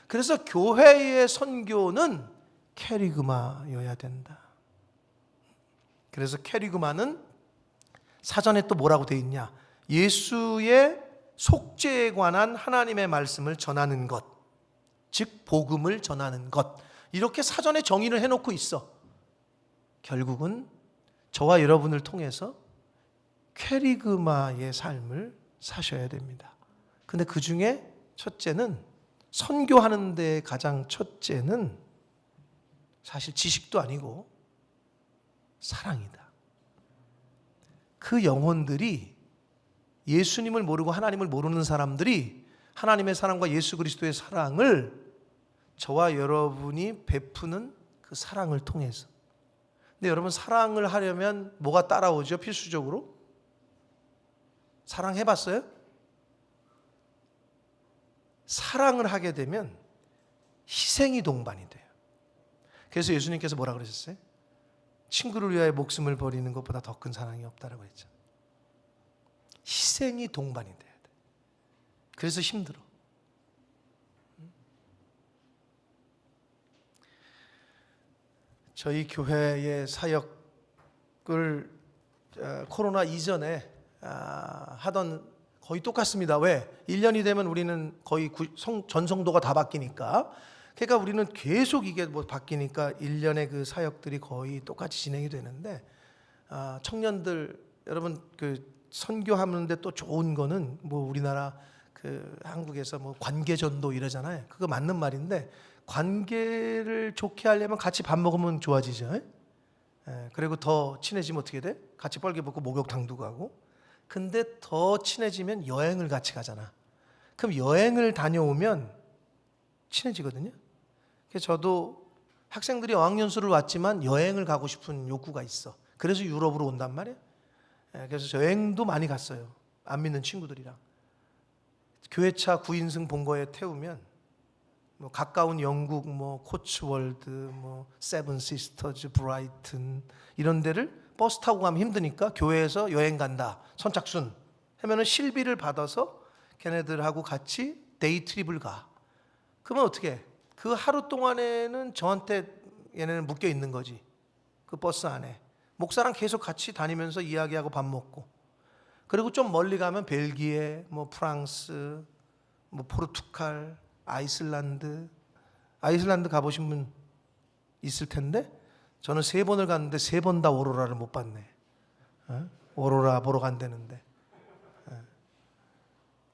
그래서 교회의 선교는 캐리그마여야 된다. 그래서 캐리그마는 사전에 또 뭐라고 돼 있냐? 예수의 속죄에 관한 하나님의 말씀을 전하는 것, 즉 복음을 전하는 것. 이렇게 사전에 정의를 해놓고 있어. 결국은 저와 여러분을 통해서 캐리그마의 삶을 사셔야 됩니다. 근데 그 중에 첫째는, 선교하는 데 가장 첫째는 사실 지식도 아니고 사랑이다. 그 영혼들이, 예수님을 모르고 하나님을 모르는 사람들이 하나님의 사랑과 예수 그리스도의 사랑을 저와 여러분이 베푸는 그 사랑을 통해서. 근데 여러분, 사랑을 하려면 뭐가 따라오죠? 필수적으로? 사랑해봤어요? 사랑을 하게 되면 희생이 동반이 돼요. 그래서 예수님께서 뭐라 그러셨어요? 친구를 위하여 목숨을 버리는 것보다 더 큰 사랑이 없다라고 했죠. 희생이 동반이 돼야 돼. 그래서 힘들어. 저희 교회의 사역을 코로나 이전에 하던 거의 똑같습니다. 왜? 1년이 되면 우리는 거의 전성도가 다 바뀌니까. 그러니까 우리는 계속 이게 뭐 바뀌니까 1년의 그 사역들이 거의 똑같이 진행이 되는데, 청년들 여러분 그 선교하는데 또 좋은 거는 뭐 우리나라 그 한국에서 뭐 관계전도 이러잖아요. 그거 맞는 말인데, 관계를 좋게 하려면 같이 밥 먹으면 좋아지죠. 그리고 더 친해지면 어떻게 돼? 같이 뻘개 먹고 목욕탕도 가고. 근데 더 친해지면 여행을 같이 가잖아. 그럼 여행을 다녀오면 친해지거든요. 그래서 저도 학생들이 어학연수를 왔지만 여행을 가고 싶은 욕구가 있어. 그래서 유럽으로 온단 말이에요. 그래서 여행도 많이 갔어요. 안 믿는 친구들이랑. 교회차 9인승 본거에 태우면 뭐 가까운 영국 뭐 코츠월드, 뭐 세븐 시스터즈, 브라이튼 이런 데를 버스 타고 가면 힘드니까 교회에서 여행 간다. 선착순 하면은 실비를 받아서 걔네들하고 같이 데이 트립을 가. 그러면 어떻게 해? 그 하루 동안에는 저한테 얘네는 묶여 있는 거지. 그 버스 안에. 목사랑 계속 같이 다니면서 이야기하고 밥 먹고. 그리고 좀 멀리 가면 벨기에, 뭐 프랑스, 뭐 포르투갈, 아이슬란드 가보신 분 있을 텐데, 저는 3번을 갔는데 3번 다 오로라를 못 봤네. 오로라 보러 간다는데.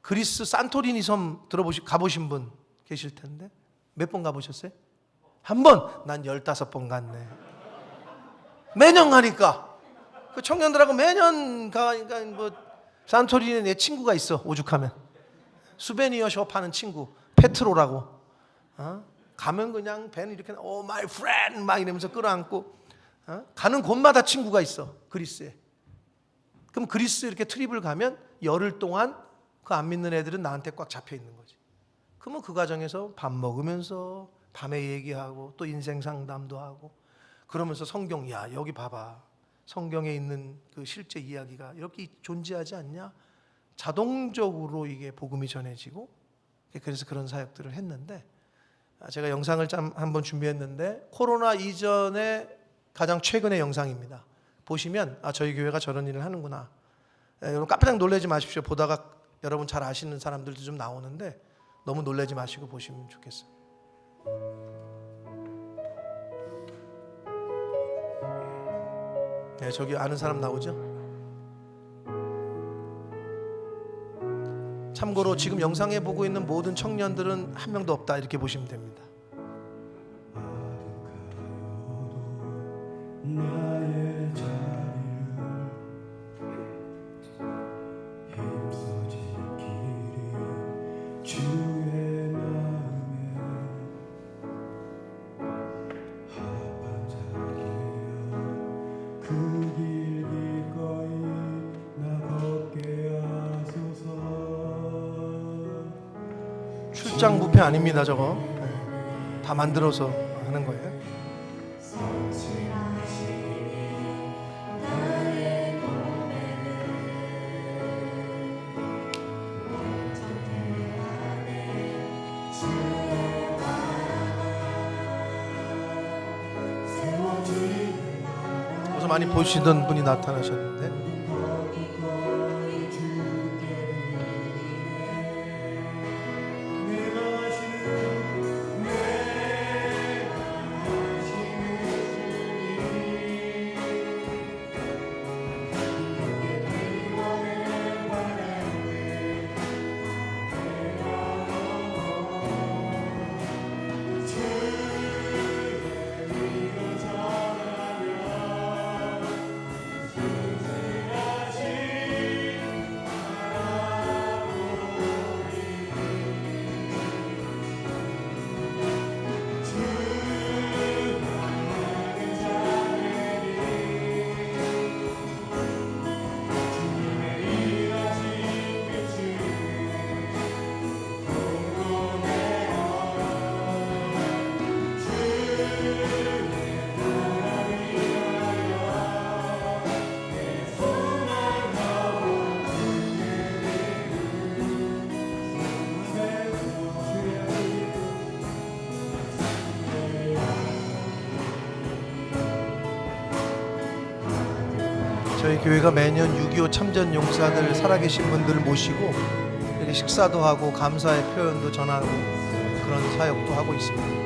그리스 산토리니 섬 가보신 분 계실 텐데, 몇 번 가보셨어요? 한 번? 난 15번 갔네. 매년 가니까. 그 청년들하고 매년 가니까 뭐 산토리니에 내 친구가 있어. 오죽하면 수베니어 숍 하는 친구 페트로라고. 가면 그냥 배는 이렇게 오 마이 프렌드 막 이러면서 끌어안고 가는 곳마다 친구가 있어 그리스에. 그럼 그리스 이렇게 트립을 가면 열흘 동안 그 안 믿는 애들은 나한테 꽉 잡혀 있는 거지. 그러면 그 과정에서 밥 먹으면서 밤에 얘기하고 또 인생 상담도 하고 그러면서 성경 야 여기 봐봐 성경에 있는 그 실제 이야기가 이렇게 존재하지 않냐? 자동적으로 이게 복음이 전해지고 그래서 그런 사역들을 했는데 제가 영상을 한번 준비했는데 코로나 이전에 가장 최근의 영상입니다. 보시면 저희 교회가 저런 일을 하는구나. 여러분 깜짝 놀라지 마십시오. 보다가 여러분 잘 아시는 사람들도 좀 나오는데 너무 놀라지 마시고 보시면 좋겠어요. 네, 저기 아는 사람 나오죠? 참고로 지금 영상에 보고 있는 모든 청년들은 한 명도 없다 이렇게 보시면 됩니다. 나의 자리를 힘써 지키리 주의 마음에 합한 자리여 그 길 기꺼이 나 걷게 하소서. 출장 뷔페 아닙니다 저거. 다 만들어서 하는 거예요. 어서 많이 보시던 분이 나타나셨는데 저희 교회가 매년 6.25 참전 용사들 살아계신 분들을 모시고 이렇게 식사도 하고 감사의 표현도 전하고 그런 사역도 하고 있습니다.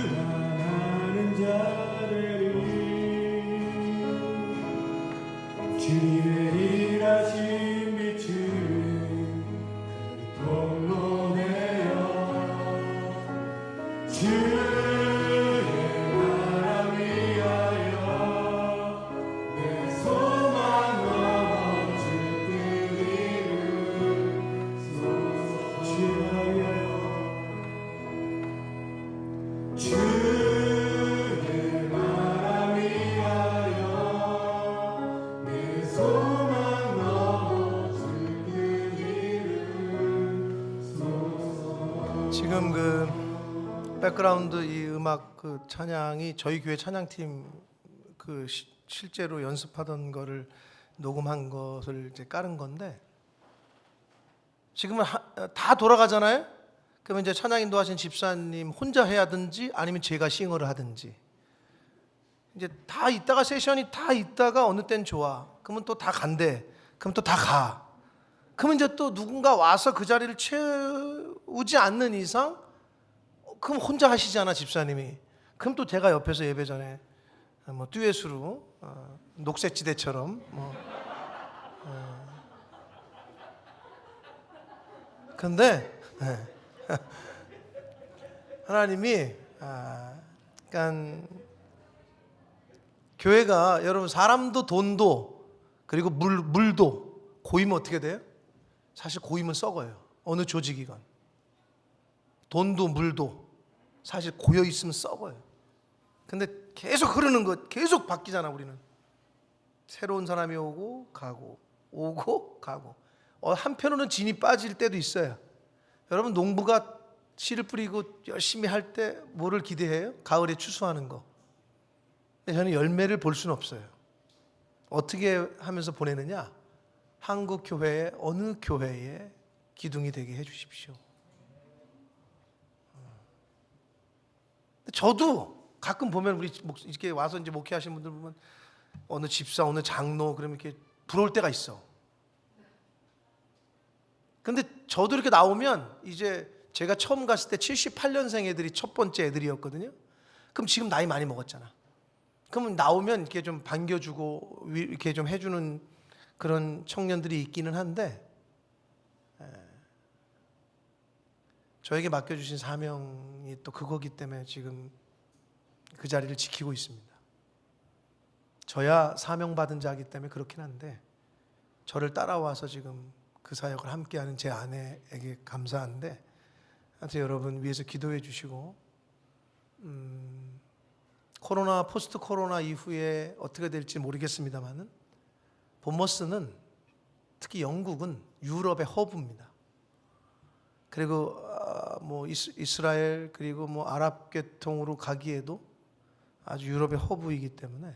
주안하는 자들이 주님의 일하신 빛을 통로 내어 주의 나라 위하여 내 소망 넘어 주 뜻 이루소서. 주의 나라 위하여 내 소망 넘어 주 뜻 이루소서. 지금 그 백그라운드 이 음악 그 찬양이 저희 교회 찬양팀 그 실제로 연습하던 거를 녹음한 것을 이제 깔은 건데 지금은 다 돌아가잖아요. 그러면 이제 찬양 인도하신 집사님 혼자 해야든지 아니면 제가 싱어를 하든지 이제 다 있다가 세션이 다 있다가 어느 땐 좋아. 그러면 또 다 간대. 그럼 또 다 가. 그러면 이제 또 누군가 와서 그 자리를 채우지 않는 이상 그럼 혼자 하시잖아 집사님이. 그럼 또 제가 옆에서 예배 전에 뭐 듀엣으로 녹색지대처럼 근데 하나님이 그러니까 교회가 여러분 사람도 돈도 그리고 물도 고이면 어떻게 돼요? 사실 고이면 썩어요. 어느 조직이건 돈도 물도 사실 고여 있으면 썩어요. 근데 계속 흐르는 것 계속 바뀌잖아. 우리는 새로운 사람이 오고 가고 오고 가고 한편으로는 진이 빠질 때도 있어요. 여러분 농부가 씨를 뿌리고 열심히 할 때 뭐를 기대해요? 가을에 추수하는 거. 근데 저는 열매를 볼 수는 없어요. 어떻게 하면서 보내느냐? 한국 교회의 어느 교회에 기둥이 되게 해주십시오. 저도 가끔 보면 우리 이렇게 와서 이제 목회하시는 분들 보면 어느 집사, 어느 장로 그러면 이렇게 부러울 때가 있어. 근데 저도 이렇게 나오면 이제 제가 처음 갔을 때 78년생 애들이 첫 번째 애들이었거든요. 그럼 지금 나이 많이 먹었잖아. 그러면 나오면 이렇게 좀 반겨주고 이렇게 좀 해주는 그런 청년들이 있기는 한데 저에게 맡겨주신 사명이 또 그거기 때문에 지금 그 자리를 지키고 있습니다. 저야 사명받은 자이기 때문에 그렇긴 한데 저를 따라와서 지금 그 사역을 함께하는 제 아내에게 감사한데 하여튼 여러분 위해서 기도해 주시고 코로나 포스트 코로나 이후에 어떻게 될지 모르겠습니다만은 본머스는 특히 영국은 유럽의 허브입니다. 그리고 뭐 이스라엘 그리고 뭐 아랍 계통으로 가기에도 아주 유럽의 허브이기 때문에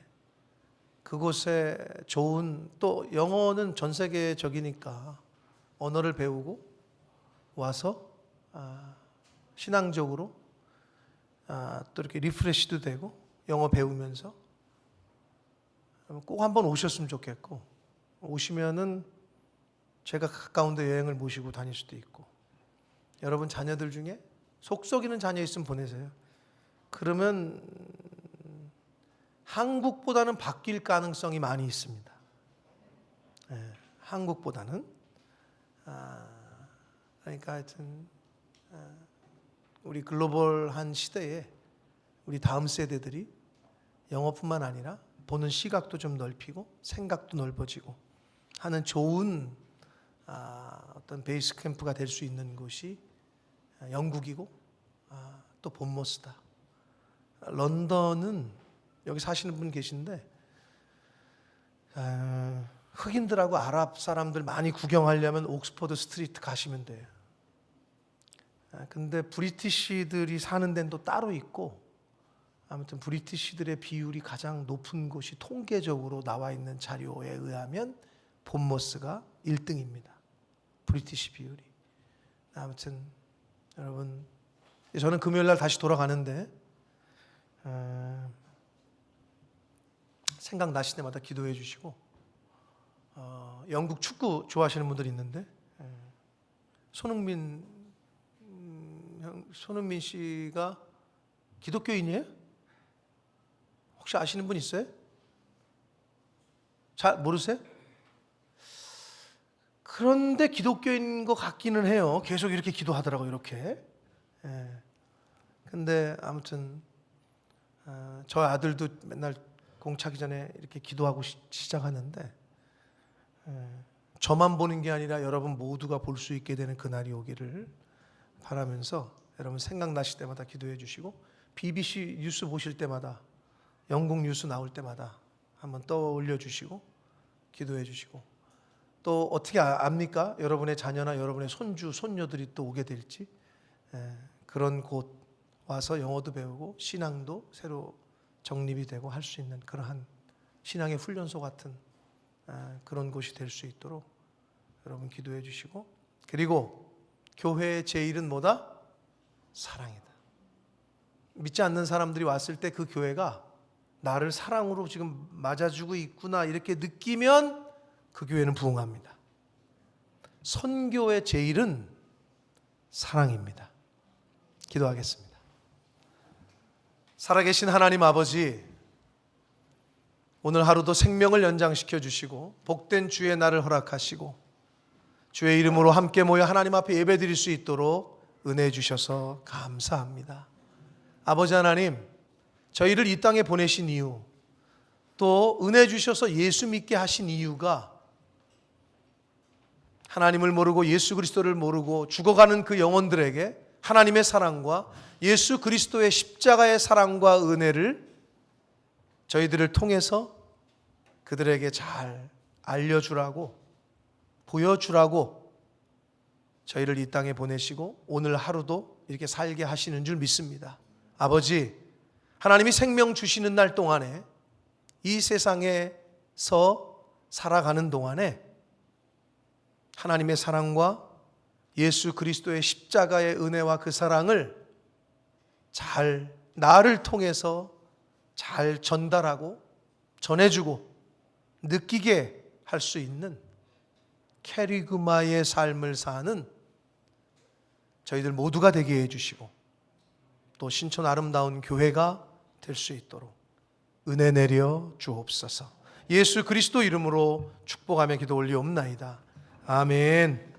그곳에 좋은 또 영어는 전 세계적이니까 언어를 배우고 와서 신앙적으로 또 이렇게 리프레시도 되고 영어 배우면서 꼭 한번 오셨으면 좋겠고 오시면은 제가 가까운 데 여행을 모시고 다닐 수도 있고 여러분 자녀들 중에 속썩이는 자녀 있으면 보내세요. 그러면 한국보다는 바뀔 가능성이 많이 있습니다. 한국보다는 그러니까 하여튼 우리 글로벌한 시대에 우리 다음 세대들이 영어뿐만 아니라 보는 시각도 좀 넓히고 생각도 넓어지고 하는 좋은 어떤 베이스 캠프가 될 수 있는 곳이 영국이고 또 본머스다. 런던은 여기 사시는 분 계신데 흑인들하고 아랍 사람들 많이 구경하려면 옥스퍼드 스트리트 가시면 돼요. 근데 브리티시들이 사는 데는 또 따로 있고 아무튼 브리티시들의 비율이 가장 높은 곳이 통계적으로 나와 있는 자료에 의하면 본머스가 1등입니다. 브리티시 비율이. 아무튼 여러분 저는 금요일 날 다시 돌아가는데 생각나실 때마다 기도해 주시고 영국 축구 좋아하시는 분들이 있는데 손흥민 손흥민 씨가 기독교인이에요? 혹시 아시는 분 있어요? 잘 모르세요? 그런데 기독교인 것 같기는 해요. 계속 이렇게 기도하더라고요, 이렇게. 예. 근데 아무튼 저 아들도 맨날 공차기 전에 이렇게 기도하고 시작하는데 저만 보는 게 아니라 여러분 모두가 볼 수 있게 되는 그날이 오기를 바라면서 여러분 생각나실 때마다 기도해 주시고 BBC 뉴스 보실 때마다 영국 뉴스 나올 때마다 한번 떠올려 주시고 기도해 주시고 또 어떻게 압니까? 여러분의 자녀나 여러분의 손주, 손녀들이 또 오게 될지 그런 곳 와서 영어도 배우고 신앙도 새로 정립이 되고 할 수 있는 그러한 신앙의 훈련소 같은 그런 곳이 될 수 있도록 여러분 기도해 주시고 그리고 교회의 제일은 뭐다? 사랑이다. 믿지 않는 사람들이 왔을 때 그 교회가 나를 사랑으로 지금 맞아주고 있구나 이렇게 느끼면 그 교회는 부흥합니다. 선교의 제일은 사랑입니다. 기도하겠습니다. 살아계신 하나님 아버지, 오늘 하루도 생명을 연장시켜 주시고 복된 주의 날을 허락하시고 주의 이름으로 함께 모여 하나님 앞에 예배드릴 수 있도록 은혜해 주셔서 감사합니다. 아버지 하나님, 저희를 이 땅에 보내신 이유, 또 은혜 주셔서 예수 믿게 하신 이유가 하나님을 모르고 예수 그리스도를 모르고 죽어가는 그 영혼들에게 하나님의 사랑과 예수 그리스도의 십자가의 사랑과 은혜를 저희들을 통해서 그들에게 잘 알려주라고 보여주라고 저희를 이 땅에 보내시고 오늘 하루도 이렇게 살게 하시는 줄 믿습니다. 아버지, 하나님이 생명 주시는 날 동안에 이 세상에서 살아가는 동안에 하나님의 사랑과 예수 그리스도의 십자가의 은혜와 그 사랑을 잘 나를 통해서 잘 전달하고 전해주고 느끼게 할 수 있는 캐리그마의 삶을 사는 저희들 모두가 되게 해주시고 또 신촌 아름다운 교회가 될 수 있도록 은혜 내려 주옵소서. 예수 그리스도 이름으로 축복하며 기도 올리옵나이다. 아멘.